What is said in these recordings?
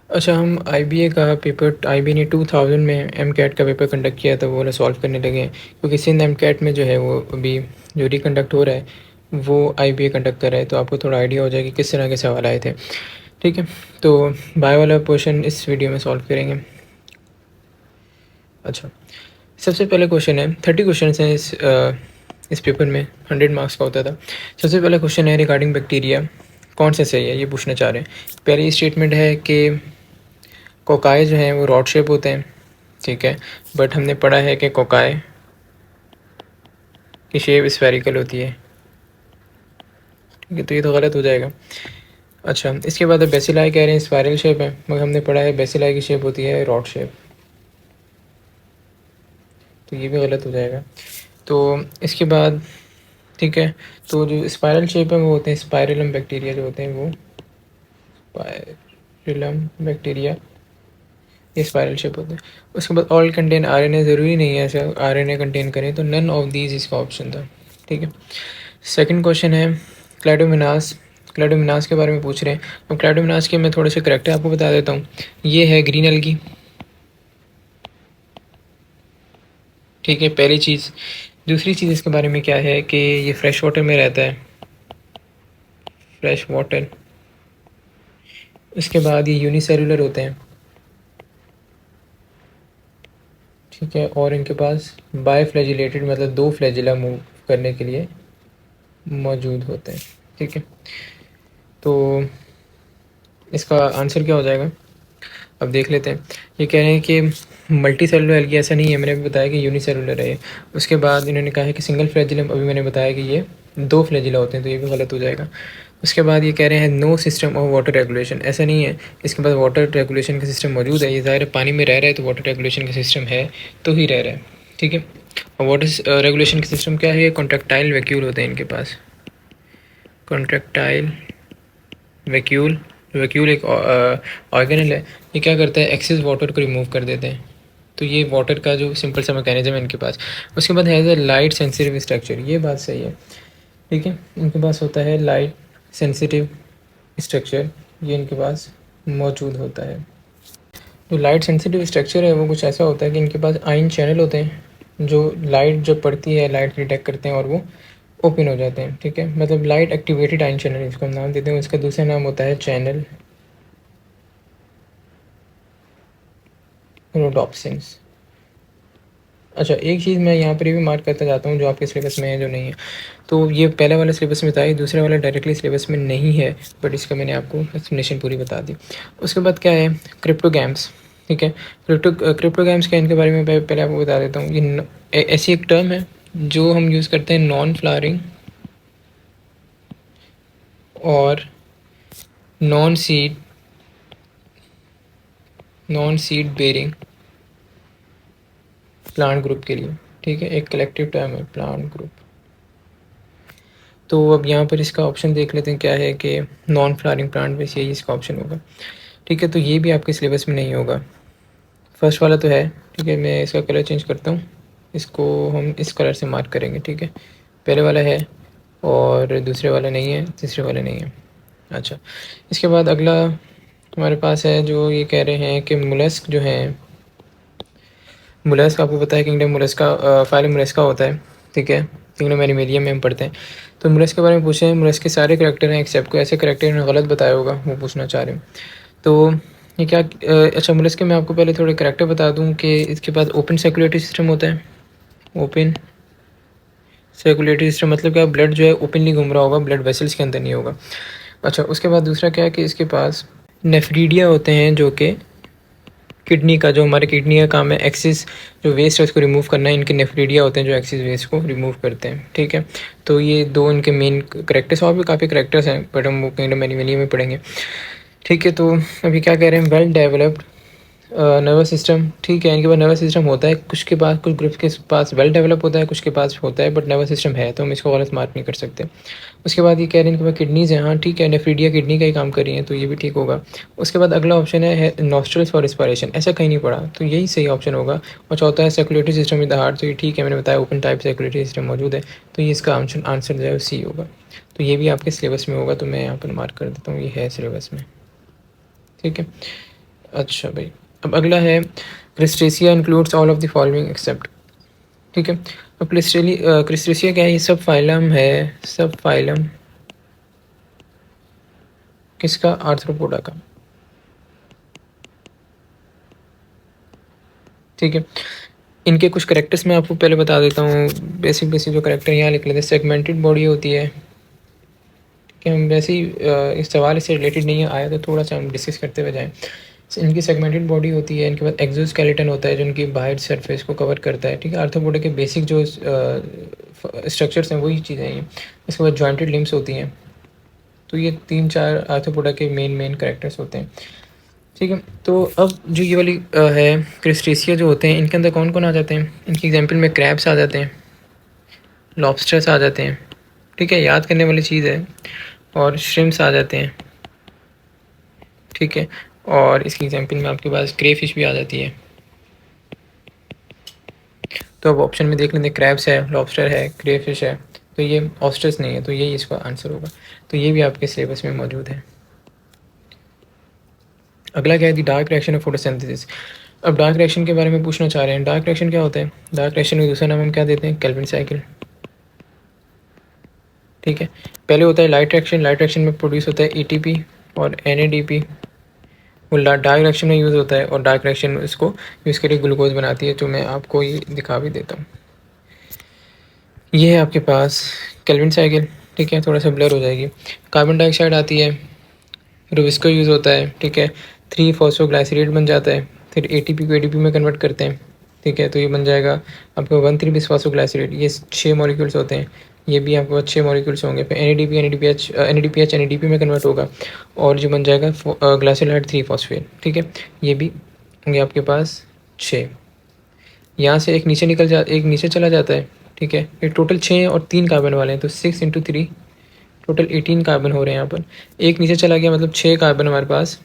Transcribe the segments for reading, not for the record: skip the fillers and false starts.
अच्छा, हम आईबीए का पेपर, आईबीए ने 2000 में एमकैट का पेपर कंडक्ट किया था, वो वाला सॉल्व करने लगे हैं, क्योंकि सिंध एमकैट में जो है वो अभी जो रिकंडक्ट हो रहा है वो आईबीए कंडक्ट कर रहा है, तो आपको थोड़ा आइडिया हो जाएगा कि किस तरह के सवाल आए थे। ठीक है, तो बायो वाला पोर्शन इस वीडियो में सॉल्व करेंगे। अच्छा, सबसे पहले क्वेश्चन है, 30 क्वेश्चन हैं इस पेपर में, 100 मार्क्स का होता था। सबसे पहला क्वेश्चन है रिगार्डिंग बैक्टीरिया, कौन सा सही है ये पूछना चाह रहे हैं। पहली स्टेटमेंट है कि कोकाए जो हैं वो रॉड शेप होते हैं, ठीक है, बट हमने पढ़ा है कि कोकाए की शेप स्फेरिकल होती है, ठीक है, तो ये तो गलत हो जाएगा। अच्छा, इसके बाद बेसिलाई कह रहे हैं स्पायरल शेप है, मगर हमने पढ़ा है बेसिलाई की शेप होती है रॉड शेप, तो ये भी गलत हो जाएगा। तो इसके बाद ठीक है, तो जो स्पायरल शेप है वो होते हैं स्पायरलम बैक्टीरिया, जो होते हैं वो स्पायरलम बैक्टीरिया, ये स्पायरल शेप होते हैं। उसके बाद ऑल कंटेन आरएनए, ज़रूरी नहीं है ऐसा आरएनए कंटेन करें, तो नन ऑफ दीज इसका ऑप्शन था। ठीक है, सेकंड क्वेश्चन है क्लैडोमिनास, क्लैडोमिनास के बारे में पूछ रहे हैं। तो क्लैडोमिनास के मैं थोड़े से करेक्टर आपको बता देता हूँ। ये है ग्रीन एल्गी, ठीक है, पहली चीज़। दूसरी चीज़ इसके बारे में क्या है कि ये फ्रेश वाटर में रहता है, फ्रेश वाटर। उसके बाद ये यूनिसेलुलर होते हैं, ठीक है, और इनके पास बायफ्लैजिलेटेड मतलब दो फ्लैजिला मूव करने के लिए मौजूद होते हैं। ठीक है, तो इसका आंसर क्या हो जाएगा अब देख लेते हैं। ये कह रहे हैं कि मल्टी सेलुलर एल्गी, ऐसा नहीं है, मैंने भी बताया कि यूनिसेलुलर है ये। उसके बाद इन्होंने कहा है कि सिंगल फ्लैजिलम, अभी मैंने बताया कि ये दो फ्लैजिला होते हैं, तो ये भी गलत हो जाएगा। उसके बाद ये कह रहे हैं no system of water regulation, ऐसा नहीं है, इसके बाद वाटर रेगुलेशन का सिस्टम मौजूद है। ये ज़ाहिर है पानी में रह रहा है तो वाटर रेगुलेशन का सिस्टम है तो ही रह रहा है। ठीक है, और वाटर रेगुलेशन का सिस्टम क्या है, कॉन्ट्रैक्टाइल वैक्यूल होते हैं इनके पास, कॉन्ट्रैक्टाइल वैक्यूल। वैक्यूल एक ऑर्गेनल है, ये क्या करता है, एक्सेस वाटर को रिमूव कर देते हैं, तो ये वाटर का जो सिंपल सा मैकेनिज्म है इनके पास। उसके बाद has a light sensitive structure, ये बात सही है, ठीक है, इनके पास होता है लाइट सेंसिटिव स्ट्रक्चर, ये इनके पास मौजूद होता है। जो लाइट सेंसिटिव स्ट्रक्चर है वो कुछ ऐसा होता है कि इनके पास आयन चैनल होते हैं, जो लाइट जब पड़ती है लाइट डिटेक्ट करते हैं और वो ओपन हो जाते हैं। ठीक है, मतलब लाइट एक्टिवेटेड आयन चैनल इसको हम नाम देते हैं। उसका दूसरा नाम होता है चैनल रोडोप्सिन्स। अच्छा, एक चीज़ मैं यहाँ पर भी मार्क करता जाता हूँ जो आपके सिलेबस में है, जो नहीं है, तो ये पहले वाला सिलेबस में था, ये दूसरे वाला डायरेक्टली सिलेबस में नहीं है, बट इसका मैंने आपको एक्सप्लेनेशन पूरी बता दी। उसके बाद क्या है, क्रिप्टोगैम्स। ठीक है, क्रिप्टोगैम्स क्या, इनके बारे में पहले आपको बता देता हूँ। ये ऐसी एक टर्म है जो हम यूज़ करते हैं नॉन फ्लावरिंग और non seed bearing plant group के लिए। ठीक है, एक कलेक्टिव टर्म है प्लांट ग्रुप। तो अब यहाँ पर इसका ऑप्शन देख लेते हैं क्या है कि नॉन फ्लावरिंग प्लांट बेस, यही इसका ऑप्शन होगा। ठीक है, तो ये भी आपके सिलेबस में नहीं होगा। फर्स्ट वाला तो है, ठीक है, मैं इसका कलर चेंज करता हूँ, इसको हम इस कलर से मार्क करेंगे। ठीक है, पहले वाला है और दूसरे वाला नहीं है, तीसरे वाला नहीं है। अच्छा, इसके बाद अगला हमारे पास है जो ये कह रहे हैं कि मुलस्क जो है, मुलस्क आपको पता है किंगडम मुलस्क का फाइलम मुलस्का होता है। ठीक है, किंगडम एनिमेलियम में हम पढ़ते हैं। तो मुलस्क के बारे में पूछे हैं, मुलस्क के सारे करेक्टर हैं एक्सेप्ट को ऐसे करेक्टर इन्होंने गलत बताया होगा, वो पूछना चाह रहे हैं। तो ये क्या, अच्छा मुलस्क के मैं आपको पहले थोड़े करेक्टर बता दूं कि इसके पास ओपन सर्कुलेटरी सिस्टम होता है। ओपन सर्कुलेटरी सिस्टम मतलब क्या, ब्लड जो है ओपनली घूम रहा होगा, ब्लड वेसल्स के अंदर नहीं होगा। अच्छा, उसके बाद दूसरा क्या है कि इसके पास नेफ्रीडिया होते हैं, जो कि किडनी का, जो हमारे किडनी का काम है एक्सिस जो वेस्ट है उसको रिमूव करना है, इनके नेफ्रीडिया होते हैं जो एक्सिस वेस्ट को रिमूव करते हैं। ठीक है, तो ये दो इनके मेन करेक्टर्स, और भी काफ़ी करेक्टर्स हैं बट हम वो किंगडम एनिमलियम में पढ़ेंगे। ठीक है, तो अभी क्या कह रहे हैं, वेल डेवलप्ड नर्वस सिस्टम। ठीक है, इनके पास नर्वस सिस्टम होता है, कुछ के पास, कुछ ग्रुप्स के पास वेल डेवलप होता है, कुछ के पास होता है बट नर्वस सिस्टम है, तो हम इसको गलत मार्क नहीं कर सकते। उसके बाद ये कह रहे हैं इनके पास किडनीज़ हैं, हाँ ठीक है, नेफ्रीडिया किडनी का ही काम कर रही है, तो ये भी ठीक होगा। उसके बाद अगला ऑप्शन है नॉस्ट्रल्स फॉर रिस्पायरेशन, ऐसा कहीं नहीं पड़ा, तो यही सही ऑप्शन होगा। और चौथा है circulatory system in the heart, तो ये ठीक है, मैंने बताया ओपन टाइप सर्कुलेटरी सिस्टम मौजूद है, तो ये इसका आंसर जो है सी होगा। तो ये भी आपके सिलेबस में होगा, तो मैं यहाँ पर मार्क कर देता हूँ, ये है सिलेबस में। ठीक है, अच्छा भाई, अब अगला है Crustacea includes all of the following except. ठीक है, अब क्रिस्टेसिया क्या है? ये सब फाइलम है, सब फाइलम किसका? आर्थ्रोपोडा का। ठीक है, इनके कुछ करेक्टर्स मैं आपको पहले बता देता हूँ। बेसिक बेसिक जो करेक्टर यहाँ लिख लेते हैं। सेगमेंटेड बॉडी होती है कि हम वैसे ही इस सवाल से रिलेटेड नहीं आया तो थोड़ा सा हम डिस्कस करते हुए जाएँ। इनकी सेगमेंटेड बॉडी होती है, इनके बाद एक्सोस्केलेटन होता है जो इनकी बाहर सरफेस को कवर करता है। ठीक है, आर्थ्रोपोडा के बेसिक जो स्ट्रक्चर्स हैं वही चीज़ें हैं। इसके बाद जॉइंटेड लिम्स होती हैं। तो ये 3-4 आर्थ्रोपोडा के मेन करेक्टर्स होते हैं। ठीक है, तो अब जो ये वाली है क्रिस्टेसिया जो होते हैं, इनके अंदर कौन कौन आ जाते हैं? इनकी एग्जांपल में क्रैब्स आ जाते हैं, लॉबस्टर्स आ जाते हैं। ठीक है, याद करने वाली चीज़ है। और श्रिम्स आ जाते हैं। ठीक है, और इसकी एग्जांपल में आपके पास क्रे फिश भी आ जाती है। तो अब ऑप्शन में देख लेते हैं, क्रैब्स है, लॉबस्टर है, क्रे फिश है, तो ये ऑस्टर्स नहीं है, तो यही इसका आंसर होगा। तो ये भी आपके सिलेबस में मौजूद है। अगला क्या है? The Dark reaction of photosynthesis. अब डार्क रिएक्शन के बारे में पूछना चाह रहे हैं। डार्क रिएक्शन क्या होता है? डार्क रिएक्शन का दूसरा नाम हम क्या देते हैं? Calvin cycle. ठीक है, पहले होता है लाइट रिएक्शन। लाइट रिएक्शन में प्रोड्यूस होता है एटीपी और एनएडीपी, वो डार्क रिएक्शन में यूज़ होता है। और डार्क रिएक्शन इसको यूज़ करके ग्लूकोज बनाती है, जो मैं आपको ये दिखा भी देता हूँ। ये है आपके पास केल्विन साइकिल। ठीक है, थोड़ा सा ब्लर हो जाएगी। कार्बन डाइऑक्साइड आती है, रूबिस्को यूज़ होता है। ठीक है, 3-फॉस्फोग्लाइसरेट बन जाता है, फिर एटीपी को एडीपी में कन्वर्ट करते हैं। ठीक है, तो ये बन जाएगा आपको 1,3-बिसफॉस्फोग्लाइसरेट। ये 6 मॉलिक्यूल्स होते हैं, ये भी आपके पास 6 मॉलिक्यूल्स होंगे। फिर एनएडीपीएच एनएडीपी में कन्वर्ट होगा और जो बन जाएगा ग्लाइसोलाइड 3-फॉस्फेट। ठीक है, ये भी होंगे आपके पास 6। यहाँ से एक नीचे चला जाता है। ठीक है, ये टोटल 6 हैं और 3 कार्बन वाले हैं, तो 6 × 3 टोटल 18 कार्बन हो रहे हैं यहाँ पर। एक नीचे चला गया, मतलब 6 कार्बन हमारे पास,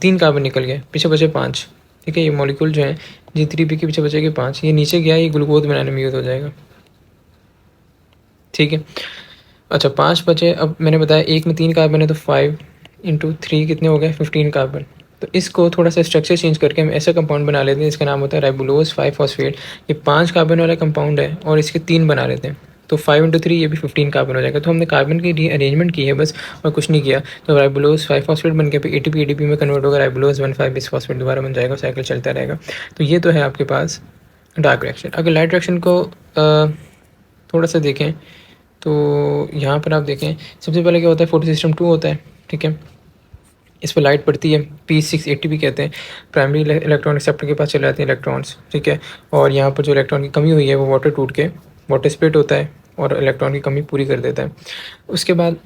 3 कार्बन निकल गए, पीछे बचे 5। ठीक है, ये मॉलिक्यूल जो है G3P के पीछे बचेंगे 5। ये नीचे गया, ये ग्लूकोज बनाने में यूज़ हो जाएगा। ठीक है, अच्छा 5 बचे। अब मैंने बताया एक में 3 कार्बन है, तो 5 × 3 कितने हो गए? 15 कार्बन। तो इसको थोड़ा सा स्ट्रक्चर चेंज करके हम ऐसा कंपाउंड बना लेते हैं, इसका नाम होता है राइबोलोज 5-फॉस्फेट। ये 5 कार्बन वाला कंपाउंड है और इसके 3 बना लेते हैं, तो 5 × 3 ये भी 15 कार्बन हो जाएगा। तो हमने कार्बन की अरेंजमेंट की है बस, और कुछ नहीं किया। तो राइबोलोज 5-फॉस्फेट बन के फिर एटीपी एडीपी में कन्वर्ट होगा, राइबोलोज 1,5-बिसफॉस्फेट दोबारा बन जाएगा, साइकिल चलता रहेगा। तो ये तो है आपके पास डार्क रिएक्शन। अगर लाइट रिएक्शन को थोड़ा सा देखें तो यहाँ पर आप देखें, सबसे पहले क्या होता है? फोटो सिस्टम 2 होता है। ठीक है, इस पर लाइट पड़ती है, P680 भी कहते हैं। प्राइमरी इलेक्ट्रॉन रिसेप्टर के पास चले जाते हैं इलेक्ट्रॉन्स। ठीक है, और यहाँ पर जो इलेक्ट्रॉन की कमी हुई है वो वाटर टूट के वाटर स्प्लिट होता है और इलेक्ट्रॉन की कमी पूरी कर देता है। उसके बाद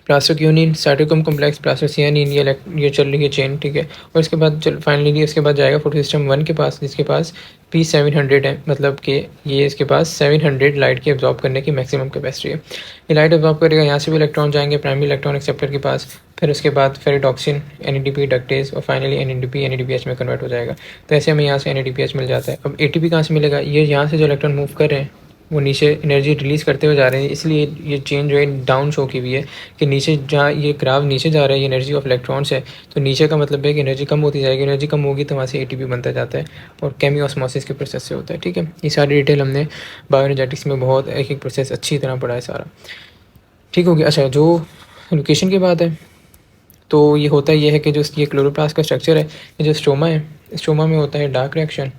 प्लास्टोक्यूनिन, साइटोक्रोम कॉम्प्लेक्स, प्लास्टोसियानिन, ये चल रही है चेन। ठीक है, और इसके बाद फाइनली इसके बाद जाएगा फोटो सिस्टम 1 के पास, जिसके पास P700 है, मतलब कि ये इसके पास 700 लाइट की एब्जॉर्ब करने की मैक्सिमम कैपेसिटी है। ये लाइट एब्जॉर्ब करेगा, यहाँ से भी इलेक्ट्रॉन जाएंगे प्राइमरी इलेक्ट्रॉन एक्सेप्टर के पास, फिर उसके बाद फेरिडॉक्सिन, एनएडीपी, डक्टेज, और फाइनली एनएडीपी एनएडीपीएच में कन्वर्ट हो जाएगा। तो ऐसे हमें यहाँ से एनएडीपीएच मिल जाता है। अब एटीपी कहाँ से मिलेगा? ये यहाँ से जो इलेक्ट्रॉन मूव कर रहे हैं वो नीचे एनर्जी रिलीज़ करते हुए जा रहे हैं, इसलिए ये चेंज जो है डाउन शो की हुई है कि नीचे जहाँ ये ग्राफ नीचे जा रहा है, ये एनर्जी ऑफ इलेक्ट्रॉन्स है, तो नीचे का मतलब है कि एनर्जी कम होती जाएगी। एनर्जी कम होगी तो वहाँ से एटीपी बनता जाता है और केमियोस्मोसिस के प्रोसेस से होता है। ठीक है, ये सारी डिटेल हमने बायोएनर्जेटिक्स में बहुत एक प्रोसेस अच्छी तरह पढ़ा है सारा। ठीक हो गया। अच्छा, जो लोकेशन की बात है, तो ये होता है, ये है कि जो ये क्लोरोप्लास्ट का स्ट्रक्चर है, ये जो स्ट्रोमा है, स्ट्रोमा में होता है डार्क रिएक्शन।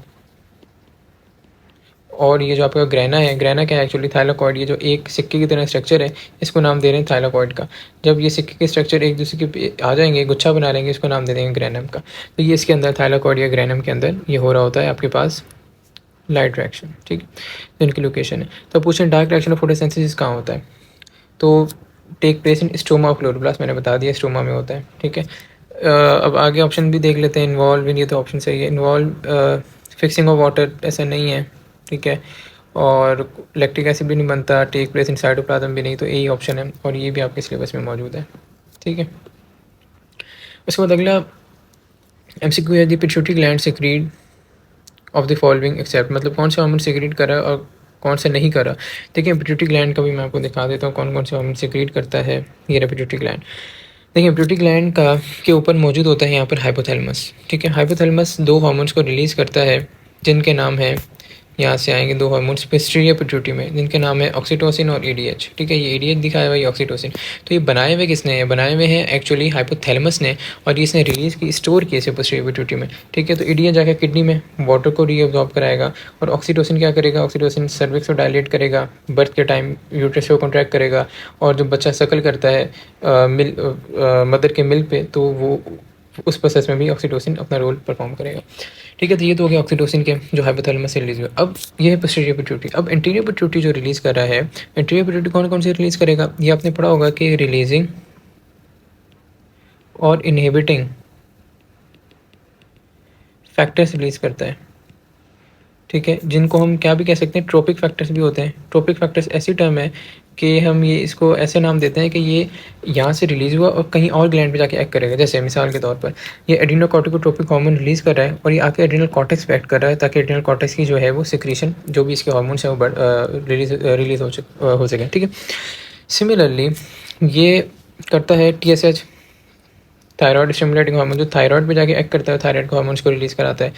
और ये जो आपका ग्रेना है, ग्रेना क्या है एक्चुअली? थाइलाकॉइड। ये जो एक सिक्के की तरह स्ट्रक्चर है, इसको नाम दे रहे हैं थाइलाकॉइड का। जब ये सिक्के के स्ट्रक्चर एक दूसरे के आ जाएंगे, गुच्छा बना लेंगे, इसको नाम दे देंगे ग्रेनम का। तो ये इसके अंदर थाइलाकॉइड या ग्रेनम के अंदर ये हो रहा होता है आपके पास लाइट रिएक्शन। ठीक, तो इनकी लोकेशन है। तो पूछें डार्क रिएक्शन ऑफ फोटोसिंथेसिस कहाँ होता है? तो take place in stoma of chloroplast, मैंने बता दिया स्टोमा में होता है। ठीक है, अब आगे ऑप्शन भी देख लेते हैं। इन्वॉल्व इन, ये तो ऑप्शन सही है। इन्वॉल्व फिक्सिंग ऑफ वाटर, ऐसा नहीं है। ठीक है, और लैक्टिक एसिड भी नहीं बनता। टेक प्लेस इन साइटोप्लाज्म भी नहीं, तो यही ऑप्शन है और ये भी आपके सिलेबस में मौजूद है। ठीक है, उसके बाद अगला एमसीक्यू है, the pituitary gland secrete of the following accept, मतलब कौन सा हार्मोन सेक्रीट कर रहा है और कौन सा नहीं कर रहा। देखिए पिट्यूटरी ग्लैंड का भी मैं आपको दिखा देता हूँ कौन कौन से हार्मोन सेक्रीट करता है। ये रहा पिट्यूटरी ग्लैंड। देखिए पिट्यूटरी ग्लैंड का के ऊपर मौजूद होता है यहाँ पर हाइपोथैलेमस, ठीक है। हाइपोथैलेमस 2 हार्मोन्स को रिलीज़ करता है जिनके नाम है, यहाँ से आएंगे 2 हार्मोन्स पोस्टीरियर पिट्यूटरी में, जिनके नाम है ऑक्सीटोसिन और ईडीएच, ठीक है। ये ईडीएच दिखाया हुआ है, ये ऑक्सीटोसिन। तो ये बनाए हुए किसने हैं? बनाए हुए हैं एक्चुअली हाइपोथैलेमस ने, और ये इसने रिलीज़ की, स्टोर किए इसे पोस्टीरियर पिट्यूटरी में, ठीक है। तो ईडीएच जाकर किडनी में वाटर को रीअब्जॉर्ब कराएगा, और ऑक्सीटोसिन क्या करेगा? ऑक्सीटोसिन सर्विक्स को डायलेट करेगा, बर्थ के टाइम यूट्रस को कॉन्ट्रैक्ट करेगा, और जब बच्चा सकल करता है मदर के मिल्क पे, तो वो उस प्रोसेस में भी ऑक्सीटोसिन अपना रोल परफॉर्म करेगा, ठीक है। तो ये तो हो गया ऑक्सीटोसिन के जो हाइपोथैलेमस से रिलीज हुआ। अब ये है पोस्टीरियर पिट्यूटरी। अब एंटीरियर पिट्यूटरी जो रिलीज कर रहा है, एंटीरियर पिट्यूटरी कौन कौन से रिलीज करेगा? ये आपने पढ़ा होगा कि रिलीजिंग और इनहिबिटिंग फैक्टर्स रिलीज करता है, ठीक है, जिनको हम क्या भी कह सकते हैं, ट्रोपिक फैक्टर्स भी होते हैं। ट्रोपिक फैक्टर्स ऐसी टर्म है कि हम ये इसको ऐसे नाम देते हैं कि ये यहाँ से रिलीज़ हुआ और कहीं और ग्लैंड पे जाके एक्ट करेगा। जैसे मिसाल के तौर पर ये एड्रीनोकॉर्टिकोट्रोपिक हार्मोन रिलीज़ कर रहा है और ये आके एड्रीनल कॉर्टेक्स पे एक्ट कर रहा है, ताकि एड्रीनल कॉर्टेक्स की जो है वो सिक्रीशन, जो भी इसके हार्मोन्स हैं, वो रिलीज़ हो सके, ठीक है। सिमिलरली ये करता है TSH, थायराइड स्टिमुलेटिंग हार्मोन, जो थायराइड पे जाके एक्ट करता है, थायराइड के हार्मोन्स को रिलीज़ कराता है,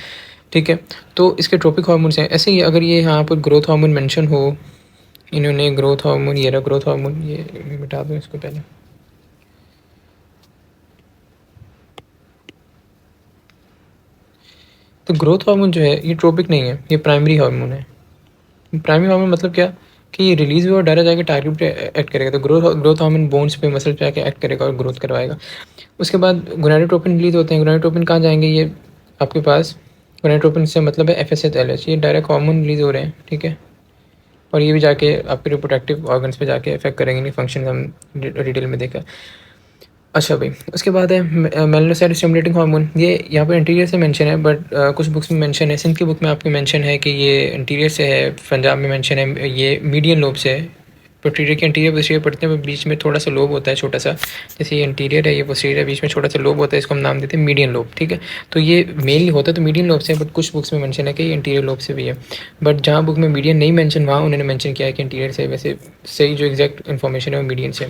ठीक है। तो इसके ट्रोपिक हार्मोन्स हैं। ऐसे ही अगर ये यहाँ पर ग्रोथ हार्मोन मेंशन हो, इन्होंने ग्रोथ हार्मोन, ये रहा ग्रोथ हार्मोन, ये मिटा दूँ इसको पहले। तो ग्रोथ हार्मोन जो है ये ट्रोपिक नहीं है, ये प्राइमरी हार्मोन है। प्राइमरी हार्मोन मतलब क्या कि ये रिलीज हुआ और डायरेक्ट जाके टारगेट पे एक्ट करेगा। तो ग्रोथ हार्मोन बोन्स पे, मसल पे आके एक्ट करेगा और ग्रोथ करवाएगा। उसके बाद गोनाडोट्रोपिन रिलीज होते हैं। गोनाडोट्रोपिन कहाँ जाएंगे? ये आपके पास गोनाडोट्रोपिन से मतलब है FSH-LH, ये डायरेक्ट हार्मोन रिलीज हो रहे हैं, ठीक है। और ये भी जाके आपके रिप्रोडक्टिव ऑर्गन्स पे जाके इफेक्ट करेंगे, नहीं फंक्शन हम डिटेल में देखा। अच्छा भाई, उसके बाद है मेलानोसाइट स्टिमुलेटिंग हार्मोन। ये यहाँ पर इंटीरियर से मेंशन है, बट कुछ बुक्स में मेंशन है, सिंध की बुक में आपके मेंशन है कि ये इंटीरियर से है, पंजाब में मेंशन है ये मीडियन लोब से है। पोस्टीरियर के इंटीरियर पोस्टीरियर पढ़ते हैं, बीच में थोड़ा सा लोब होता है छोटा सा, जैसे ये इंटीरियर है, ये पोस्टीरियर है, बीच में छोटा सा लोब होता है, इसको हम नाम देते हैं मीडियन लोब, ठीक है। तो ये मेनली होता है तो मीडियन लोब से है, बट कुछ बुक्स में मेंशन है कि ये इंटीरियर लोब से भी है। बट जहाँ बुक में मीडियन नहीं मेंशन, वहाँ उन्होंने मेंशन किया है कि इंटीरियर से। वैसे सही जो एग्जैक्ट इन्फॉर्मेशन है वो मीडियन से।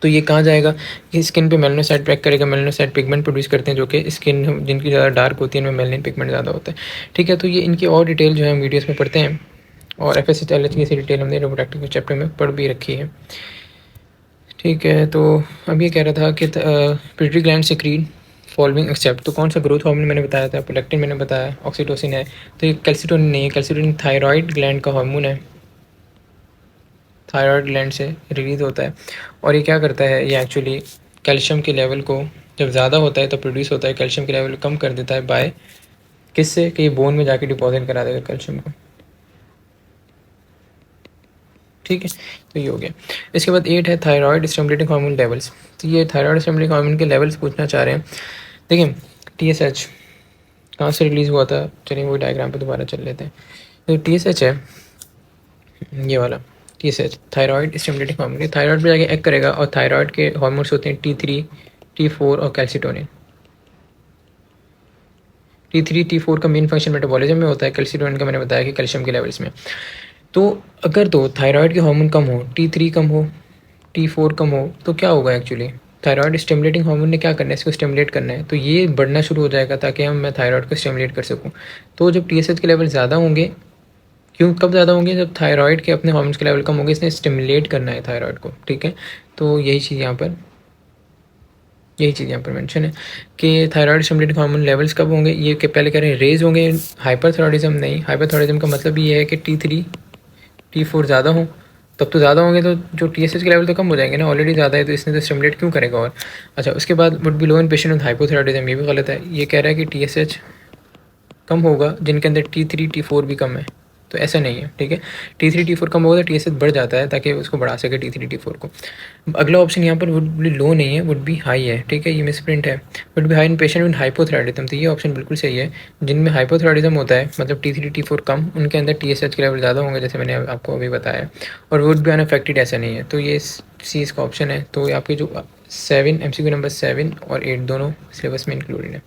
तो ये कहाँ जाएगा कि स्किन पे मेलानोसाइट पैक करेगा। मेलानोसाइट पिगमेंट प्रोड्यूस करते हैं, जो कि स्किन जिनकी ज़्यादा डार्क होती है उनमें मेलानिन पिगमेंट ज़्यादा होता है, ठीक है। तो ये इनकी और डिटेल जो है वीडियोस में पढ़ते हैं, और FSH-LH की ऐसी डिटेल हमने रिप्रोडक्टिव के चैप्टर में पढ़ भी रखी है, ठीक है। तो अब ये कह रहा था कि pituitary gland secrete following except, तो कौन सा ग्रोथ हार्मोन मैंने बताया था, प्रोलैक्टिन मैंने बताया, ऑक्सीटोसिन है। तो ये कैल्सिटोनिन नहीं है, कैल्सिटोनिन थायराइड ग्लैंड का हार्मोन है, थायराइड ग्लैंड से रिलीज़ होता है। और ये क्या करता है, ये एक्चुअली कैल्शियम के लेवल को जब ज़्यादा होता है तो प्रोड्यूस होता है, कैल्शियम के लेवल कम कर देता है बाय किससे, कि बोन में जाके डिपॉजिट करा देगा कैल्शियम को, ठीक है। तो ये हो गया। इसके बाद 8 है थायराइड स्टिमुलेटिंग हार्मोन लेवल्स। तो ये थायराइड स्टिमुलेटिंग हार्मोन के लेवल्स पूछना चाह रहे हैं। देखिए TSH कहाँ से रिलीज़ हुआ था, चलिए वो डायग्राम पे दोबारा चल लेते हैं। तो TSH है ये वाला, TSH थायराइड स्टिमुलेटिंग हार्मोन, ये थायराइड पे जाके एक्ट करेगा, और थायराइड के हार्मोन्स होते हैं T3, T4 और कैल्सिटोनिन। T3, T4 का मेन फंक्शन मेटाबॉलिज्म में होता है, कैल्सिटोनिन का मैंने बताया कि कैल्शियम के लेवल्स में। तो अगर तो थायराइड के हार्मोन कम हो, T3 कम हो, T4 कम हो, तो क्या होगा एक्चुअली, थायराइड स्टिमुलेटिंग हार्मोन ने क्या करना है, इसको स्टिमुलेट करना है, तो ये बढ़ना शुरू हो जाएगा ताकि मैं थायराइड को स्टिमुलेट कर सकूँ। तो जब TSH के लेवल ज़्यादा होंगे, क्यों कब ज़्यादा होंगे, जब थायराइड के अपने हार्मोन्स के लेवल कम होंगे, इसने स्टिमुलेट करना है थायराइड को, ठीक है। तो यही चीज़ यहाँ पर मेंशन है कि थायराइड स्टिमुलेटिंग हार्मोन लेवल्स कब होंगे, ये कि पहले कह रहे हैं रेज होंगे, हाइपरथायराइडिज्म नहीं। हाइपरथायराइडिज्म का मतलब ये है कि T3, T4 ज़्यादा हो, तब तो ज़्यादा होंगे, तो जो TSH के लेवल तो कम हो जाएंगे ना, ऑलरेडी ज़्यादा है, तो इसने तो स्टिमुलेट क्यों करेगा और। अच्छा, उसके बाद would be low in patient with hypothyroidism, ये भी गलत है। ये कह रहा है कि TSH कम होगा जिनके अंदर T3, T4 भी कम है, तो ऐसा नहीं है, ठीक है। T3, T4 कम होगा तो TSH बढ़ जाता है ताकि उसको बढ़ा सके T3, T4 को। अगला ऑप्शन यहाँ पर वुड बी लो नहीं है, वुड बी हाई है, ठीक है, ये मिसप्रिंट है। Would be high in patient with hypothyroidism, तो ये ऑप्शन बिल्कुल सही है। जिनमें हाइपोथायराइडिज्म होता है, मतलब T3, T4 कम, उनके अंदर TSH के लेवल ज़्यादा होंगे, जैसे मैंने आपको अभी बताया। और वुड बी अनअफेक्टेड, ऐसा नहीं है। तो ये सी इसका ऑप्शन है। तो आपके जो 7 MCQ नंबर 7 और 8 दोनों सिलेबस में इंक्लूडेड है।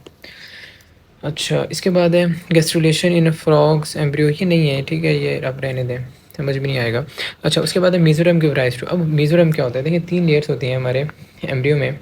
अच्छा, इसके बाद है गैस्ट्रुलेशन इन फ्रॉग्स एम्ब्रियो, ये नहीं है, ठीक है, ये आप रहने दें, समझ में नहीं आएगा। अच्छा, उसके बाद है मीजोरम गिव राइज टू। अब मीजोरम क्या होता है, देखिए 3 लेयर्स होती हैं हमारे एम्ब्रियो में,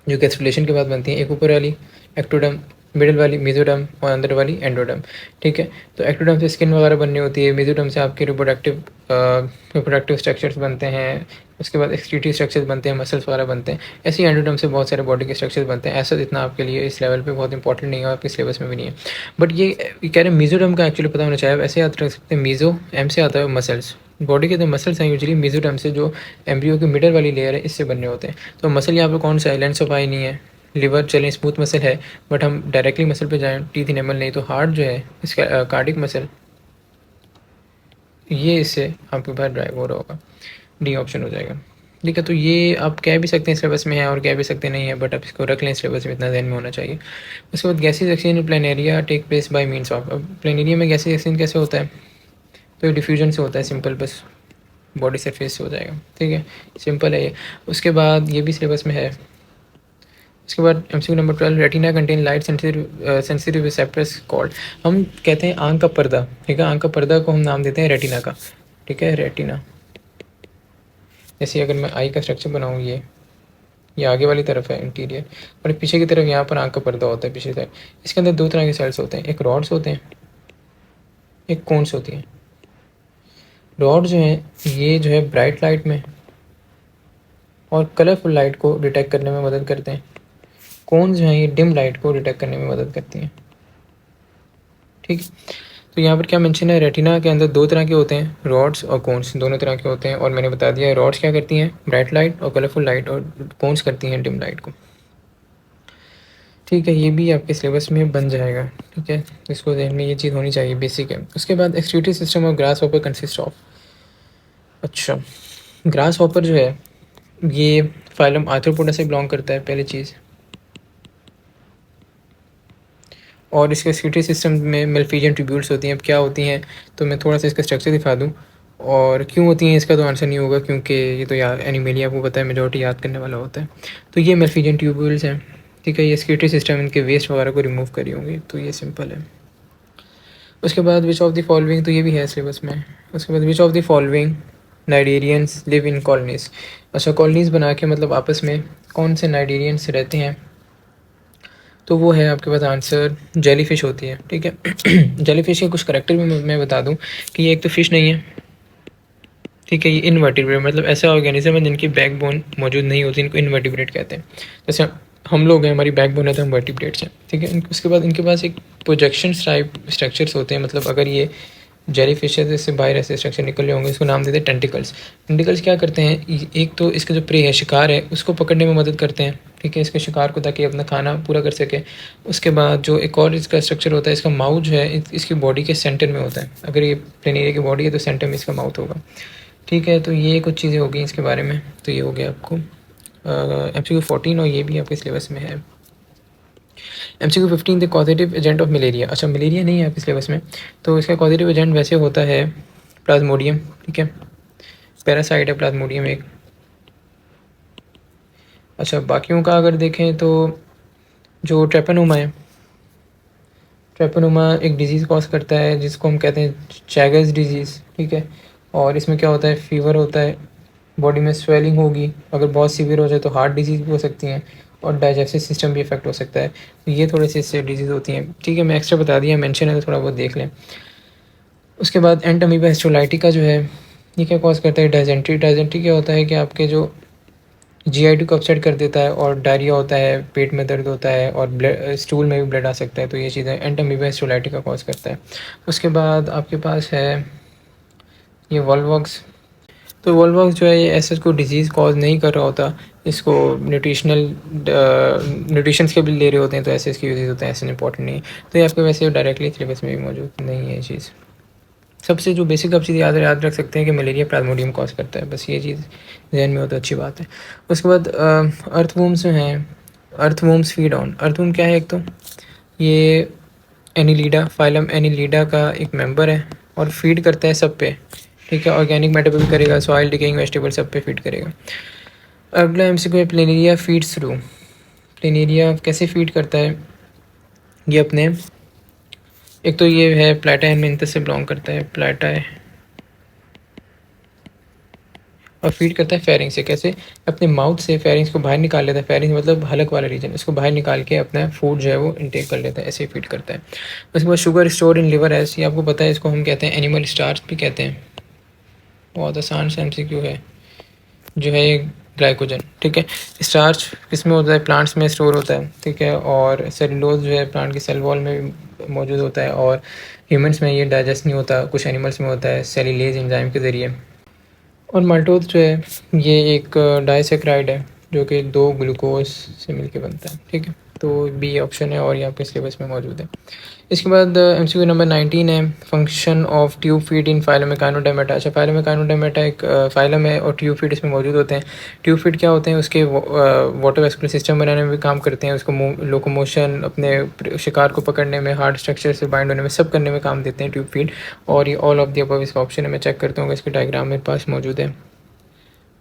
जो गैस्ट्रुलेशन के बाद बनती हैं। एक ऊपर वाली एक्टोडर्म, मिडिल वाली मेसोडर्म और अंदर वाली एंडोडर्म। ठीक है, तो एक्टोडर्म से स्किन वगैरह बननी होती है, मेसोडर्म से आपके रिप्रोडक्टिव स्ट्रक्चर्स बनते हैं, उसके बाद एक्सक्रीटरी स्ट्रक्चर्स बनते हैं, मसल्स वगैरह बनते हैं। ऐसे ही एंडोडर्म से बहुत सारे बॉडी के स्ट्रक्चर्स बनते हैं। ऐसा इतना आपके लिए इस लेवल पे बहुत इंपॉर्टेंट नहीं है, आपके सिलेबस में भी नहीं है। बट ये कह रहे हैं मेसोडर्म का एक्चुअली पता होना चाहिए। ऐसे याद रख सकते हैं, मेसो एम से आता है मसल्स, बॉडी के जो मसल्स हैं यूजुअली मेसोडर्म से, जो एम्ब्रियो की मिडल वाली लेयर है इससे बनने होते हैं। तो मसल यहाँ पे कौन सा है, लेंस ऑफ आई नहीं है, लिवर चलें स्मूथ मसल है, बट हम डायरेक्टली मसल पे जाएं टीथ इनेमल नहीं, तो हार्ट जो है इसका कार्डिक मसल, ये इससे आपके पास ड्राइव हो रहा होगा, डी ऑप्शन हो जाएगा। ठीक है, तो ये आप कह भी सकते हैं सिलेबस में है और कह भी सकते नहीं है, बट आप इसको रख लें सिलेबस में, इतना ध्यान में होना चाहिए। उसके बाद gases exchange in planaria take place by means of, अब प्लेनेरिया में गैसेज एक्सचेंज कैसे होता है, तो डिफ्यूजन से होता है, सिंपल, बस बॉडी सरफेस से हो जाएगा। ठीक है, सिंपल है ये। उसके बाद ये भी सिलेबस में है। उसके बाद MCQ number 12, retina contain light sensitive receptors called, हम कहते हैं आंख का पर्दा। ठीक है, आंख का पर्दा को हम नाम देते हैं रेटिना का। ठीक है, रेटिना, जैसे अगर मैं आई का स्ट्रक्चर बनाऊँ, ये आगे वाली तरफ है इंटीरियर, और पीछे की तरफ यहाँ पर आंख का पर्दा होता है पीछे साइड। इसके अंदर दो तरह के सेल्स होते हैं, एक रॉड्स होते हैं, एक कोन्स होती हैं। रॉड जो है ये जो है ब्राइट लाइट में और कलरफुल लाइट को डिटेक्ट करने में मदद करते हैं। कोन्स जो हैं ये डिम लाइट को डिटेक्ट करने में मदद करती हैं। ठीक, तो यहाँ पर क्या मेंशन है, रेटिना के अंदर दो तरह के होते हैं, रॉड्स और कोन्स, दोनों तरह के होते हैं। और मैंने बता दिया है रॉड्स क्या करती हैं, ब्राइट लाइट और कलरफुल लाइट, और कोन्स करती हैं डिम लाइट को। ठीक है, ये भी आपके सिलेबस में बन जाएगा। ठीक है, इसको ध्यान में ये चीज़ होनी चाहिए, बेसिक है। उसके बाद excretory system of grass hopper consist of, अच्छा ग्रास हॉपर जो है ये फाइलम आर्थ्रोपोडा से बिलोंग करता है, पहली चीज़। और इसके एक्सक्रीटरी सिस्टम में मेलफिजियन ट्यूब्यूल्स होती हैं। अब क्या होती हैं, तो मैं थोड़ा सा इसका स्ट्रक्चर दिखा दूँ, और क्यों होती हैं इसका तो आंसर नहीं होगा, क्योंकि ये तो यार एनिमेलिया आपको पता है मेजॉरिटी याद करने वाला होता है। तो ये मेलफिजियन ट्यूब्यूल्स हैं। ठीक है, ये एक्सक्रीटरी सिस्टम इनके वेस्ट वगैरह को रिमूव करी होंगी, तो ये सिंपल है। उसके बाद विच ऑफ द फॉलोइंग, तो ये भी है सिलेबस में। उसके बाद which of the following cnidarians live in colonies, अच्छा कॉलोनीज बना के मतलब आपस में कौन से नाइडेरियंस रहते हैं, तो वो है आपके पास आंसर जेलीफिश होती है। ठीक है, जेलीफिश के कुछ करेक्टर भी मैं बता दूं कि ये एक तो फिश नहीं है। ठीक है, ये इनवर्टिब्रेट, मतलब ऐसा ऑर्गेनिज्म है जिनकी बैकबोन मौजूद नहीं होती, इनको इनवर्टिब्रेट कहते हैं। जैसे हम लोग हैं, हमारी बैकबोन है तो हम वर्टिब्रेट्स हैं। ठीक है, उसके बाद इनके पास एक प्रोजेक्शन टाइप स्ट्रक्चर्स होते हैं, मतलब अगर ये जेली फिशेज इससे बाहर ऐसे स्ट्रक्चर निकल रहे होंगे, इसको नाम देते हैं टेंटिकल्स। टेंटिकल्स क्या करते हैं, एक तो इसका जो प्रे है, शिकार है, उसको पकड़ने में मदद करते हैं। ठीक है, इसके शिकार को, ताकि अपना खाना पूरा कर सके। उसके बाद जो एक और इसका स्ट्रक्चर होता है, इसका माउथ जो है इसकी बॉडी के सेंटर में होता है। अगर ये प्लेनेरिया की बॉडी है तो सेंटर में इसका माउथ होगा। ठीक है, तो ये कुछ चीज़ें हो गई इसके बारे में। तो ये हो गया आपको MCQ 14, और ये भी आपके सिलेबस में है। MCQ 15, the causative agent of malaria, अच्छा मलेरिया नहीं है आपके सिलेबस में, तो इसका कॉजेटिव एजेंट वैसे होता है प्लाज्मोडियम। ठीक है, पैरासाइट है प्लाज्मोडियम एक। अच्छा बाकियों का अगर देखें तो जो ट्रेपनोमा है, ट्रेपनोमा एक डिजीज़ कॉज करता है जिसको हम कहते हैं चैगर्स डिजीज़। ठीक है, और इसमें क्या होता है, फीवर होता है, बॉडी में स्वेलिंग होगी, अगर बहुत सीवियर हो जाए तो हार्ट डिजीज़ भी हो सकती हैं, और डाइजेस्टिव सिस्टम भी इफेक्ट हो सकता है। तो ये थोड़ी सी इससे डिजीज़ होती हैं। ठीक है, मैं एक्स्ट्रा बता दिया, मेंशन है तो थोड़ा बहुत देख लें। उसके बाद एंटमीबा हिस्टोलाइटिका जो है ये क्या कॉज करता है, डायजेंट्री। डायजेंट्री क्या होता है कि आपके जो GI2 को अपसेट कर देता है, और डायरिया होता है, पेट में दर्द होता है, और ब्लड स्टूल में भी ब्लड आ सकता है। तो ये चीज़ें एंटमीबा हिस्टोलाइटिका कॉज करता है। उसके बाद आपके पास है ये वॉल्वॉक्स। तो वॉल्वॉक्स जो है ये ऐसा कोई डिजीज़ कॉज नहीं कर रहा होता, इसको न्यूट्रिशंस के भी ले रहे होते हैं, तो ऐसे इसके यूजेस होते हैं, ऐसे इंपॉर्टेंट नहीं। तो ये आपके वैसे डायरेक्टली सिलेबस में भी मौजूद नहीं है ये चीज़। सबसे जो बेसिक आप चीज़ याद रख सकते हैं कि मलेरिया प्लाज्मोडियम कॉज करता है, बस ये चीज़ जहन में हो तो अच्छी बात है। उसके बाद अर्थवूम्स जो हैं, अर्थवूम्स फीड ऑन, अर्थवूम क्या है, एक तो ये एनिलीडा, फाइलम एनिलीडा का एक मेंबर है, और फीड करता है सब पे। ठीक है, ऑर्गेनिक मैटर पे भी करेगा, सॉइल डिकेइंग वेजिटेबल सब पे फीड करेगा। अगला MCQ है प्लेनेरिया फीड्स थ्रू, प्लेनेरिया कैसे फीड करता है, ये अपने एक तो ये है प्लाटा एनमेंथस से बिलोंग करता है, प्लाटा है, और फीड करता है फेरिंग से। कैसे? अपने माउथ से फेरिंग्स को बाहर निकाल लेता है। फेरिंग मतलब हलक वाला रीजन, इसको बाहर निकाल के अपना फूड जो है वो इनटेक कर लेता है, ऐसे ही फीड करता है। उसके बाद sugar store in liver S, ये आपको पता है, इसको हम कहते हैं एनिमल स्टार्च भी कहते हैं। बहुत आसान सा MCQ है जो है ये ग्लाइकोजन, ठीक है। स्टार्च किस में होता है? प्लांट्स में स्टोर होता है, ठीक है। और सेलुलोज जो है प्लांट की सेल वॉल में मौजूद होता है। और ह्यूमंस में ये डाइजेस्ट नहीं होता, कुछ एनिमल्स में होता है सेल्यूलेज एंजाइम के ज़रिए। और माल्टोज जो है ये एक डाइसेक्राइड है जो कि 2 ग्लूकोज से मिलके बनता है, ठीक है। तो बी ऑप्शन है और ये आपके सिलेबस में मौजूद है। इसके बाद MCQ नंबर 19 है, function of tube feed in phylum echinodermata. अच्छा, फाइलम एकाइनोडर्मेटा एक फाइलम है और ट्यूब फीड इसमें मौजूद होते हैं। ट्यूब फीड क्या होते हैं? उसके वाटर वेस्कुलर सिस्टम बनाने में भी काम करते हैं, उसको लोकोमोशन, अपने शिकार को पकड़ने में, हार्ड स्ट्रक्चर से बाइंड होने में, सब करने में काम देते हैं ट्यूब फीड। और ये ऑल ऑफ द अबव इसका ऑप्शन है। मैं चेक करता हूँ, इसकी डायग्राम मेरे पास मौजूद है।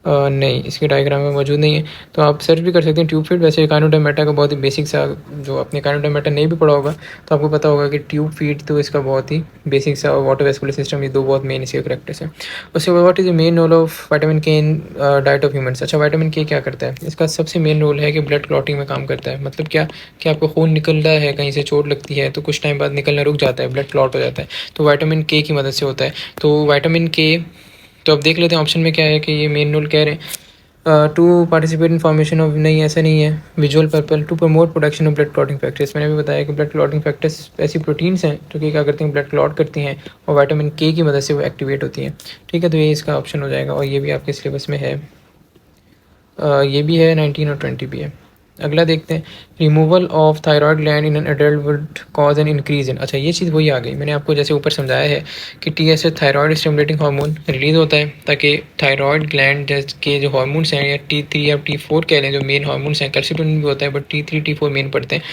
नहीं, इसकी डायग्राम में मौजूद नहीं है, तो आप सर्च भी कर सकते हैं ट्यूब फीड। वैसे एकाइनोडर्मेटा का बहुत ही बेसिक सा, जो आपने एकाइनोडर्मेटा नहीं भी पढ़ा होगा तो आपको पता होगा कि ट्यूब फीड तो इसका बहुत ही बेसिक सा, वाटर वेस्कुलर सिस्टम, ये 2 बहुत मेन इसके करेक्टर्स हैं। उसके बाद what is the main role of vitamin K in diet of humans. अच्छा, विटामिन के क्या करता है? इसका सबसे मेन रोल है कि ब्लड क्लॉटिंग में काम करता है। मतलब क्या कि आपको खून निकल रहा है, कहीं से चोट लगती है तो कुछ टाइम बाद निकलना रुक जाता है, ब्लड क्लॉट हो जाता है, तो विटामिन के की मदद से होता है। तो विटामिन के, तो अब देख लेते हैं ऑप्शन में क्या है कि ये मेन रोल कह रहे हैं to participate in formation of, नहीं ऐसा नहीं है। Visual purple, to promote production of blood clotting factors. मैंने भी बताया कि ब्लड क्लॉटिंग फैक्टर्स ऐसी प्रोटीन्स हैं जो कि क्या करती हैं? ब्लड क्लॉट करती हैं और विटामिन के की मदद से वो एक्टिवेट होती हैं, ठीक है। तो ये इसका ऑप्शन हो जाएगा और ये भी आपके सिलेबस में है। ये भी है, 19 और 20 भी है। अगला देखते हैं, removal of thyroid gland in an adult would cause an increase in. अच्छा, ये चीज़ वही आ गई, मैंने आपको जैसे ऊपर समझाया है कि TSH thyroid stimulating hormone release होता है ताकि थायराइड ग्लैंड के जो हार्मोन्स हैं, या T3 या T4 कह लें, जो मेन हार्मोन्स हैं, कैल्शिटोनिन भी होता है बट T3 T4 मेन पड़ते हैं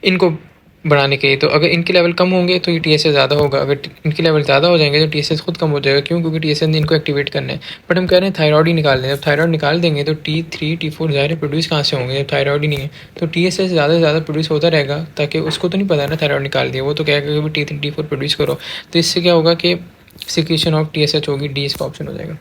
इनको बढ़ाने के लिए। तो अगर इनके लेवल कम होंगे तो ये TSH ज़्यादा होगा, अगर इनके लेवल ज़्यादा हो जाएंगे तो TSH खुद कम हो जाएगा। क्यों? क्योंकि TSH ने इनको एक्टिवेट करना है। बट हम कह रहे हैं थायराइड ही निकाल दें। जब थायराइड निकाल देंगे तो T3 T4 ज़्यादा प्रोड्यूस कहाँ से होंगे जब थायराइड ही नहीं है? तो TSH ज़्यादा से ज़्यादा प्रोड्यूस होता रहेगा, ताकि उसको तो नहीं पता ना थायराइड निकाल दिया, वो तो कहेगा कि T3 T4 प्रोड्यूस करो। तो इससे क्या होगा कि सिक्रीशन ऑफ TSH होगी, डी इसका ऑप्शन हो जाएगा।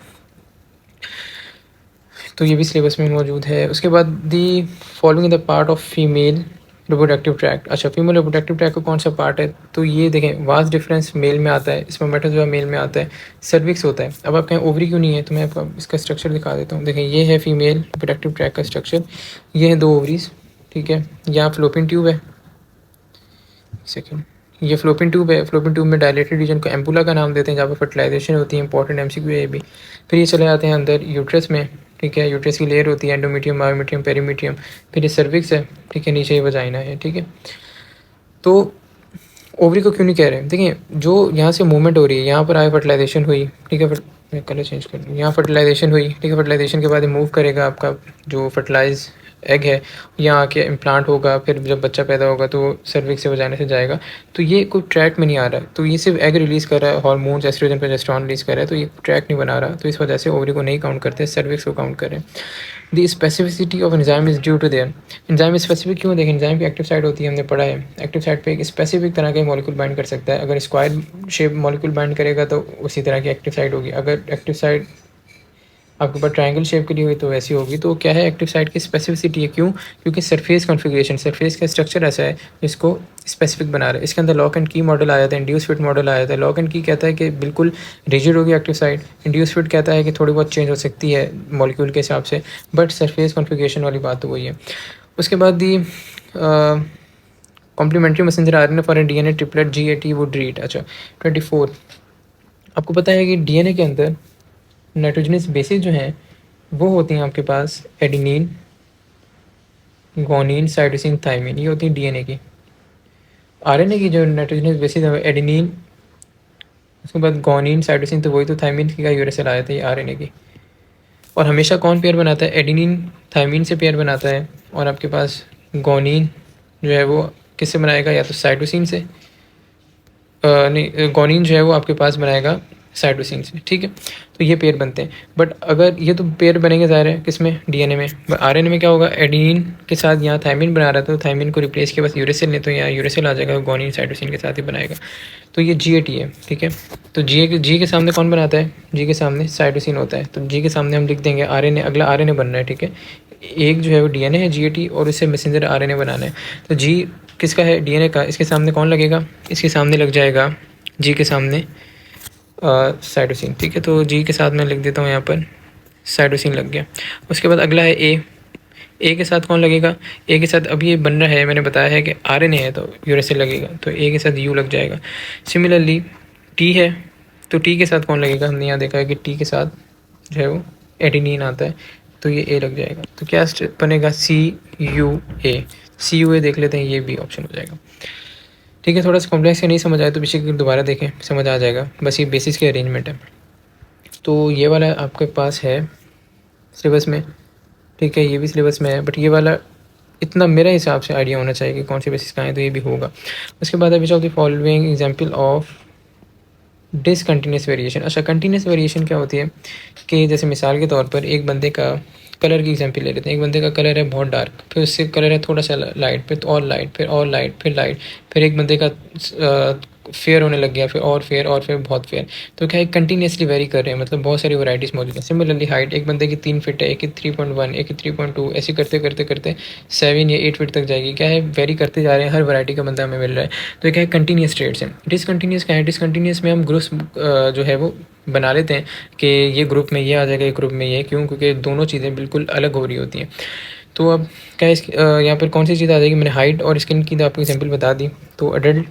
तो ये भी सिलेबस में मौजूद है। उसके बाद the following the part of female reproductive tract. अच्छा, फीमेल रिप्रोडक्टिव ट्रैक्ट का कौन सा पार्ट है? तो ये देखें, वास्ट डिफरेंस मेल में आता है, स्पर्मेटोजोआ मेल में आता है, सर्विक्स होता है। अब आप कहें ओवरी क्यों नहीं है, तो मैं आपको इसका स्ट्रक्चर दिखा देता हूँ। देखें, ये है फीमेल रिप्रोडक्टिव ट्रैक्ट का स्ट्रक्चर, ये है 2 ओवरीज, ठीक है। यहाँ फ्लोपिन ट्यूब है, सेकेंड, ये फ्लोपिन ट्यूब है। फ्लोपिन ट्यूब में डायलेटेड रीजन को एम्पुला का नाम देते हैं, जहाँ पर फर्टिलाइजेशन होती है। इंपॉर्टेंट MCQ है ये भी। फिर ये चले जाते हैं अंदर यूट्रस में, ठीक है। यूट्रस की लेयर होती है, एंडोमेट्रियम, मायोमेट्रियम, पेरीमेट्रियम। फिर ये सर्विक्स है, ठीक है, नीचे ये वजाइना है, ठीक है। तो ओवरी को क्यों नहीं कह रहे हैं? देखिए, जो यहाँ से मूवमेंट हो रही है, यहाँ पर आए फर्टिलाइजेशन हुई, ठीक है। मैं कलर चेंज कर दूँ, यहाँ फर्टिलाइजेशन हुई, ठीक है। फर्टिलाइजेशन के बाद मूव करेगा आपका जो फर्टिलाइज एग है, यहाँ आके इम्प्लांट होगा, फिर जब बच्चा पैदा होगा तो सर्विक्स से वजाने से जाएगा। तो ये कोई ट्रैक में नहीं आ रहा है, तो ये सिर्फ एग रिलीज़ कर रहा है, हार्मोन्स एस्ट्रोजन प्रोजेस्टेरॉन रिलीज़ कर रहा है, तो ये ट्रैक नहीं बना रहा। तो इस वजह से ओवरी को नहीं काउंट करते, सर्विक्स को काउंट करें। The specificity of enzyme is due to their. Enzyme specific क्यों? देखें, एंजाइम की एक्टिव साइट होती है, हमने पढ़ा है, एक्टिव साइट पे एक स्पेसिफिक तरह के मॉलिक्यूल बाइंड कर सकता है। अगर स्क्वायर शेप मॉलिक्यूल बाइंड करेगा तो उसी तरह की एक्टिव साइट होगी। अगर एक्टिव साइट आपके पास ट्रायंगल शेप के लिए हुई तो वैसी होगी। तो क्या है एक्टिव साइट की स्पेसिफिसिटी है? क्यों? क्योंकि सरफेस कॉन्फ़िगरेशन, सरफेस का स्ट्रक्चर ऐसा है जिसको स्पेसिफिक बना रहा है। इसके अंदर लॉक एंड की मॉडल आया था, इंड्यूस फिट मॉडल आया था। लॉक एंड की कहता है कि बिल्कुल रिजिड होगी एक्टिव साइट, इंड्यूस फिट कहता है कि थोड़ी बहुत चेंज हो सकती है मॉलिक्यूल के हिसाब से, बट सरफेस कॉन्फ़िगरेशन वाली बात तो वही है। उसके बाद the complementary messenger RNA for DNA triplet GAT would read. अच्छा, 24, आपको पता है कि DNA के अंदर नाइट्रोजनस बेसिस जो हैं वो होती हैं आपके पास एडिनिन, गोनिन, साइटोसिन, थाइमिन, ये होती है DNA की। RNA की जो नाइट्रोजनस बेसिस है एडिनिन, उसके बाद गोनिन, साइटोसिन, तो वही तो थाइमिन का यूरेसिल आया था ये RNA की। और हमेशा कौन पेयर बनाता है? एडिनिन थाइमिन से पेयर बनाता है। और आपके पास गोनिन जो है वो किससे बनाएगा? या तो साइटोसिन से, नहीं, गोनिन जो है वो आपके पास बनाएगा साइटोसिन से, ठीक है। तो ये पेयर बनते हैं। बट अगर ये तो पेयर बनेंगे ज़ाहिर है किसमें, डीएनए में। आरएनए में क्या होगा, एडेनिन के साथ यहाँ थायमिन बना रहा था, तो थायमिन को रिप्लेस किया बस यूरेसिल ने, तो यहाँ यूरेसिल आ जाएगा, गोनिन साइटोसिन के साथ ही बनाएगा। तो ये जीएटी है, ठीक है। तो जी के सामने कौन बनाता है, जी के सामने साइटोसिन होता है, तो जी के सामने हम लिख देंगे आरएनए, अगला आरएनए बनना है, ठीक है। एक जो है वो डीएनए है जीएटी, और इससे मैसेंजर आरएनए बनाना है। तो जी किसका है, डीएनए का, इसके सामने कौन लगेगा, इसके सामने लग जाएगा जी के सामने साइटोसिन, ठीक है। तो जी के साथ मैं लिख देता हूँ यहाँ पर साइटोसिन लग गया। उसके बाद अगला है ए के साथ कौन लगेगा, ए के साथ अब ये बन रहा है, मैंने बताया है कि आरएनए है तो यूरेसिल लगेगा, तो ए के साथ यू लग जाएगा। सिमिलरली टी है, तो टी के साथ कौन लगेगा, हमने यहाँ देखा है कि टी के साथ जो है वो एडेनिन आता है, तो ये ए लग जाएगा। तो क्या बनेगा, सी यू ए देख लेते हैं, ये भी ऑप्शन हो जाएगा, ठीक है। थोड़ा सा कॉम्प्लेक्स है, नहीं समझ आए तो पीछे दोबारा देखें, समझ आ जाएगा। बस ये बेसिस के अरेंजमेंट है। तो ये वाला आपके पास है सिलेबस में, ठीक है, ये भी सिलेबस में है, बट ये वाला इतना मेरे हिसाब से आइडिया होना चाहिए कि कौन से बेसिस का है, तो ये भी होगा। उसके बाद which of the following example of discontinuous variation. अच्छा, कंटिन्यूस वेरिएशन क्या होती है कि जैसे मिसाल के तौर पर एक बंदे का कलर की एग्जांपल ले लेते हैं। एक बंदे का कलर है बहुत डार्क, फिर उससे कलर है थोड़ा सा लाइट, फिर और लाइट, फिर और लाइट, फिर लाइट, फिर एक बंदे का फेयर होने लग गया, फिर और फेयर, और फिर बहुत फेयर। तो क्या है, कंटिन्यूसली वेरी कर रहे हैं, मतलब बहुत सारी वैराइटीज़ मौजूद हैं। सिमिलरली हाइट, एक बंदे की 3 फीट है, एक की 3.1, एक की 3.2, ऐसे करते करते करते 7 या 8 फीट तक जाएगी। क्या है, वेरी करते जा रहे हैं, हर वैरायटी का बंदा हमें मिल रहा है। तो क्या है, कंटिन्यूस ट्रेड्स हैं। डिसकंटिन्यूस क्या है, डिसकंटिन्यूस में हम ग्रुप्स जो है वो बना लेते हैं कि ये ग्रुप में ये आ जाएगा, ये ग्रुप में ये, क्यों, क्योंकि दोनों चीज़ें बिल्कुल अलग हो रही होती हैं। तो अब क्या है, यहाँ पर कौन सी चीज़ आ जाएगी, मैंने हाइट और स्किन की तो आपको एग्जांपल बता दी। तो अडल्ट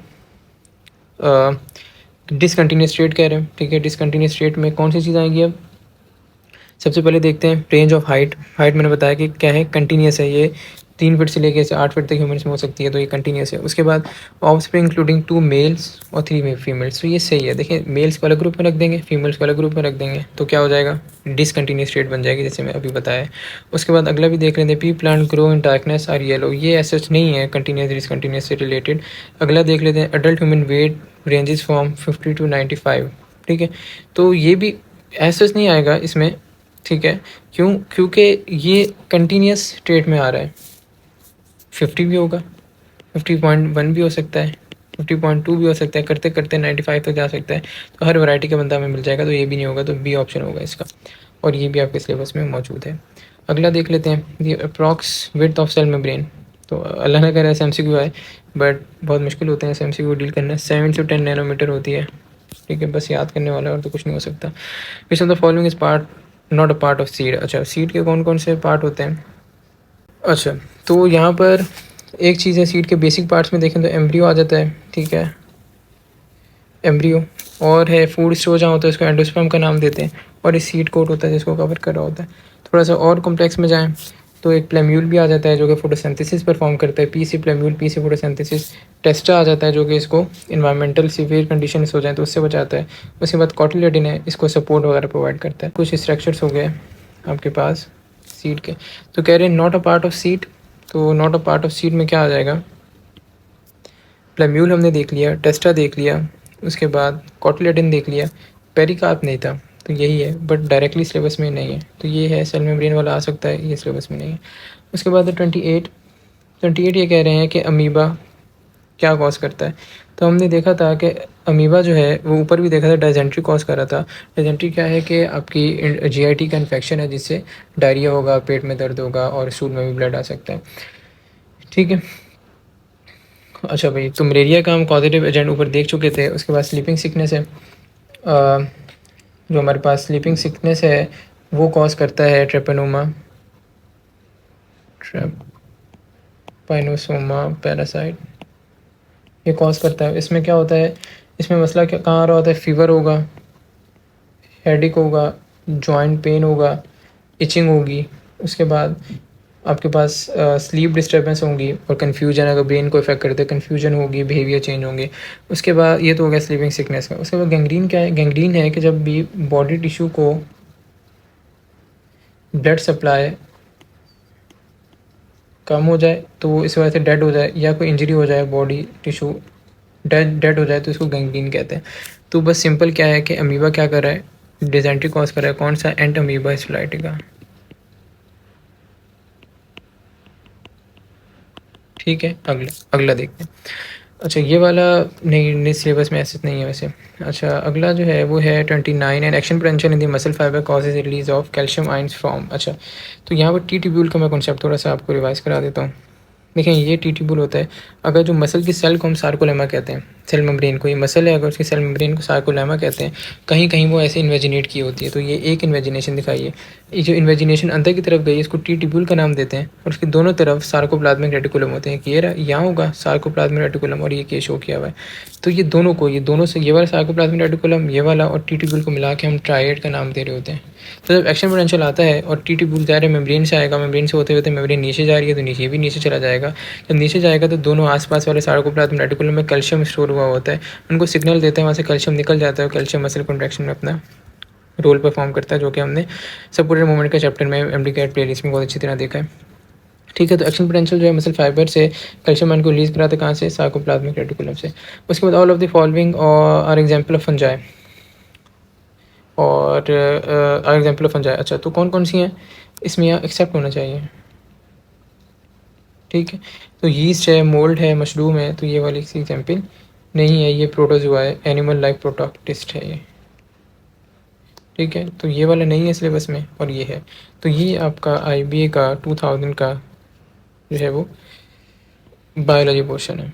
डिसकंटिन्यूस स्टेट कह रहे हैं, ठीक है। डिसकंटिन्यूस स्टेट में कौन सी चीज़ आएगी, अब सबसे पहले देखते हैं रेंज ऑफ हाइट। हाइट मैंने बताया कि क्या है, कंटिन्यूस है, ये 3 फीट से लेकर 8 फीट तक ह्यूमन्स में हो सकती है, तो ये कंटिन्यूस है। उसके बाद ऑफस्प्रिंग इंक्लूडिंग 2 मेल्स और 3 फीमेल्स, तो ये सही है। देखिए, मेल्स को अलग ग्रुप में रख देंगे, फीमेल्स को अलग ग्रुप में रख देंगे, तो क्या हो जाएगा, डिसकंटिन्यूस स्टेट बन जाएगी, जैसे मैं अभी बताया। उसके बाद अगला भी देख लेते हैं, P plant grow in darkness are yellow, ये ऐसा नहीं है कंटिन्यूस डिसकंटिन्यूस से रिलेटेड। अगला देख लेते हैं, adult human weight ranges from 50 to 95, ठीक है। तो ये भी ऐसा नहीं आएगा इसमें, ठीक है। क्यों, क्योंकि ये कंटिन्यूस स्टेट में आ रहा है। 50 भी होगा, 50.1 भी हो सकता है, 50.2 भी हो सकता है, करते करते 95 तक जा सकता है। तो हर वैरायटी का बंदा हमें मिल जाएगा, तो ये भी नहीं होगा, तो बी ऑप्शन होगा इसका, और ये भी आपके सिलेबस में मौजूद है। अगला देख लेते हैं, ये approx width of cell membrane. तो अल्लाह ना करे ऐसे MCQ आए, बट बहुत मुश्किल होते हैं ऐसे MCQ डील करना। 7 से 10 नैनोमीटर होती है, ठीक है। बस याद करने वाला है, और तो कुछ नहीं हो सकता। Which of the following is part not a part of seed. अच्छा, सीड के कौन कौन से पार्ट होते हैं। अच्छा, तो यहाँ पर एक चीज़ है, सीड के बेसिक पार्ट्स में देखें तो एम्ब्रियो आ जाता है, ठीक है, एम्ब्रियो। और है फूड स्टोर जहाँ होता है, उसको एंडोस्पर्म का नाम देते हैं। और एक सीड कोट होता है जिसको कवर कर रहा होता है। थोड़ा सा और कॉम्प्लेक्स में जाएँ तो एक प्लेम्यूल भी आ जाता है जो कि फोटोसिंथेसिस परफॉर्म करता है, P C plumule, P C photosynthesis. Testa आ जाता है जो कि इसको इन्वायरमेंटल सीवियर कंडीशन हो जाए तो उससे बचाता है। उसके बाद कॉटिलेडिन है, इसको सपोर्ट वगैरह प्रोवाइड करता है। कुछ स्ट्रक्चर्स हो गए आपके पास सीड के। तो कह रहे हैं not a part of seed, तो not a part of seed में क्या आ जाएगा, प्लेम्यूल हमने देख लिया, टेस्टा देख लिया, उसके बाद कॉटिलेडिन देख लिया, पेरिकार्प नहीं था, तो यही है, बट डायरेक्टली सिलेबस में नहीं है। तो ये है, सेल मेम्ब्रेन वाला आ सकता है, ये सिलेबस में नहीं है। उसके बाद 28 ये कह रहे हैं कि अमीबा क्या कॉज करता है। तो हमने देखा था कि अमीबा जो है वो ऊपर भी देखा था, डायजेंट्री कॉज कर रहा था। डायजेंट्री क्या है कि आपकी GIT का इन्फेक्शन है, जिससे डायरिया होगा, पेट में दर्द होगा, और स्टूल में भी ब्लड आ सकता है, ठीक है। अच्छा भाई, तो मलेरिया का हम कॉजेटिव एजेंट ऊपर देख चुके थे। उसके बाद स्लीपिंग सिकनेस है, जो हमारे पास स्लीपिंग सिकनेस है वो कॉज करता है ट्रेपैनोसोमा पैरासाइट, ये कॉज करता है। इसमें क्या होता है, इसमें मसला क्या कहाँ आ रहा होता है, फीवर होगा, हेडेक होगा, जॉइंट पेन होगा, इचिंग होगी। उसके बाद आपके पास स्लीप डिस्टर्बेंस होंगी, और कन्फ्यूजन, अगर ब्रेन को इफेक्ट करते हैं, कन्फ्यूजन होगी, बिहेवियर चेंज होंगे। उसके बाद ये तो हो गया स्लीपिंग सिकनेस का। उसके बाद गैंग्रीन क्या है, गैंग्रीन है कि जब भी बॉडी टिश्यू को ब्लड सप्लाई कम हो जाए, तो इस वजह से डेड हो जाए, या कोई इंजरी हो जाए बॉडी टिश्यू डेड डेड हो जाए तो इसको गैंग्रीन कहते हैं। तो बस सिंपल क्या है कि अमीबा क्या कर रहा है, डिजेंट्री कॉज कर रहा है। कौन सा? एंट अमीबा स्फिलाइटी का। ठीक है, अगला अगला देखते हैं। अच्छा ये वाला नहीं, सिलेबस में ऐसे नहीं है वैसे। अच्छा अगला जो है वो है 29, and action potential in the muscle fibre causes release of calcium ions from. अच्छा तो यहाँ पर टी ट्यूब्यूल का मैं कॉन्सेप्ट थोड़ा सा आपको रिवाइज करा देता हूँ। देखें ये टी ट्यूब्यूल होता है, अगर जो मसल की सेल को हम सार्कोलेमा कहते हैं, सेल मेम्ब्रेन को, ये मसल है अगर उसकी सेल मेम्ब्रेन को सार्कोलेमा कहते हैं, कहीं कहीं वो ऐसे इन्वेजिनेट की होती है। तो ये एक इन्वेजिनेशन दिखाई है, ये जो इन्वेजिनेशन अंदर की तरफ गई है इसको टी ट्यूब्यूल का नाम देते हैं, और उसकी दोनों तरफ सार्कोप्लाज्मिक रेटिकुलम होते हैं। कि ये यहाँ होगा सार्कोप्लाज्मिक रेटिकुलम और ये केस शो किया हुआ है। तो ये दोनों को, ये दोनों से, ये वाला सार्कोप्लाज्मिक रेटिकुलम ये वाला और टी ट्यूब्यूल को मिला के हम ट्राइड का नाम दे रहे होते हैं। तो जब एक्शन पोटेंशियल आता है और टी ट्यूब्यूल जा रहे हैं मेम्ब्रेन से आएगा, मेम्ब्रेन से होते होते मेम्ब्रेन नीचे जा रही है तो नीचे भी नीचे चला जाएगा। जब नीचे जाएगा तो दोनों आसपास वाले सार्कोप्लाज्मिक रेटिकुलम में कैल्शियम स्टोर हुआ होता है, उनको सिग्नल देते हैं, वहाँ से कैल्शियम निकल जाता है और कैल्शियम मसल कॉन्ट्रैक्शन में अपना रोल परफॉर्म करता है, जो कि हमने सपोर्टेड मूवमेंट के चैप्टर में एमडी कैट प्लेलिस्ट में बहुत अच्छी तरह देखा है। ठीक है, तो एक्शन पोटेंशियल जो है मसल फाइबर से कैल्शियम आयन को रिलीज कराते कहाँ से? सार्कोप्लाज्मिक रेटिकुलम से। उसके बाद all of the following are example of fungi, और आर एग्जांपल ऑफ फंजाई। अच्छा तो कौन कौन सी हैं इसमें, यहाँ एक्सेप्ट होना चाहिए। ठीक है, तो यीस्ट है, मोल्ड है, मशरूम है, तो ये वाली इसकी एग्जाम्पल नहीं है, ये प्रोटोजुआ है, एनिमल लाइक प्रोटोक्टिस्ट है ये। ठीक है, तो ये वाला नहीं है सिलेबस में और ये है। तो ये आपका आईबीए का 2000 का जो है वो बायोलॉजी पोर्शन है।